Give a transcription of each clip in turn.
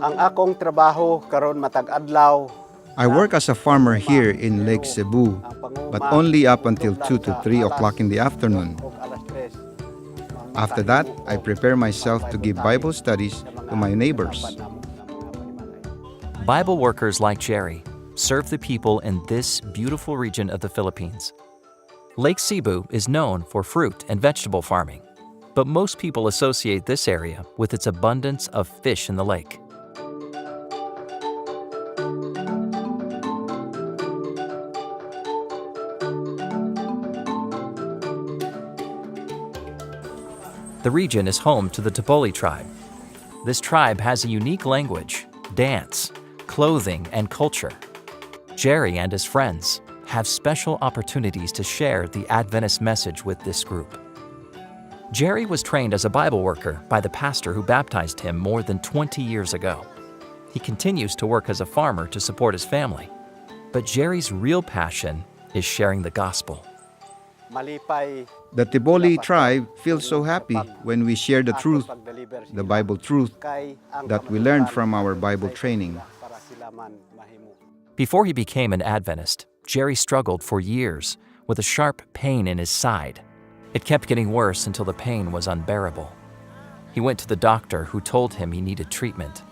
Ang akong trabaho karon matag adlaw. I work as a farmer here in Lake Cebu, but only up until 2 to 3 o'clock in the afternoon. After that, I prepare myself to give Bible studies to my neighbors. Bible workers like Jerry serve the people in this beautiful region of the Philippines. Lake Cebu is known for fruit and vegetable farming, but most people associate this area with its abundance of fish in the lake. The region is home to the Tepoli tribe. This tribe has a unique language, dance, clothing, and culture. Jerry and his friends have special opportunities to share the Adventist message with this group. Jerry was trained as a Bible worker by the pastor who baptized him more than 20 years ago. He continues to work as a farmer to support his family, but Jerry's real passion is sharing the gospel. The Tepoli tribe feels so happy when we share the truth, the Bible truth, that we learned from our Bible training. Before he became an Adventist, Jerry struggled for years with a sharp pain in his side. It kept getting worse until the pain was unbearable. He went to the doctor, who told him he needed treatment.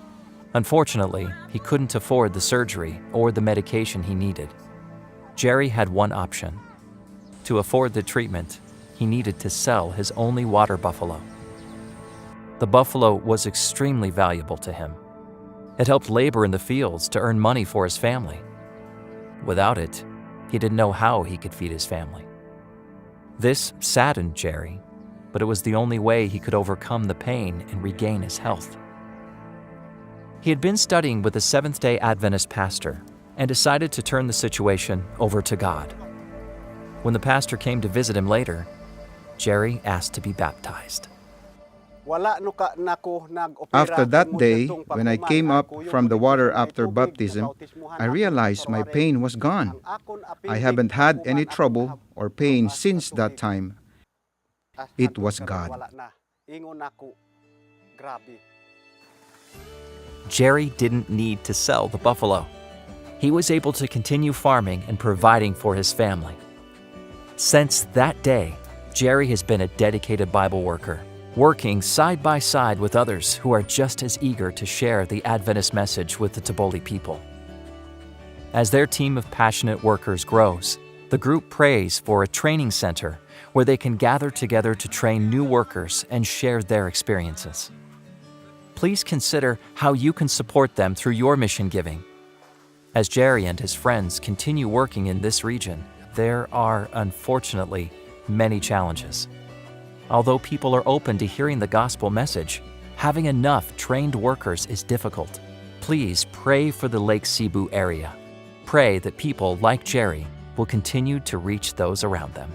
Unfortunately, he couldn't afford the surgery or the medication he needed. Jerry had one option. To afford the treatment, he needed to sell his only water buffalo. The buffalo was extremely valuable to him. It helped labor in the fields to earn money for his family. Without it, he didn't know how he could feed his family. This saddened Jerry, but it was the only way he could overcome the pain and regain his health. He had been studying with a Seventh-day Adventist pastor and decided to turn the situation over to God. When the pastor came to visit him later, Jerry asked to be baptized. After that day, when I came up from the water after baptism, I realized my pain was gone. I haven't had any trouble or pain since that time. It was God. Jerry didn't need to sell the buffalo. He was able to continue farming and providing for his family. Since that day, Jerry has been a dedicated Bible worker, working side by side with others who are just as eager to share the Adventist message with the Tepoli people. As their team of passionate workers grows, the group prays for a training center where they can gather together to train new workers and share their experiences. Please consider how you can support them through your mission giving. As Jerry and his friends continue working in this region, there are, unfortunately, many challenges. Although people are open to hearing the gospel message, having enough trained workers is difficult. Please pray for the Lake Cebu area. Pray that people like Jerry will continue to reach those around them.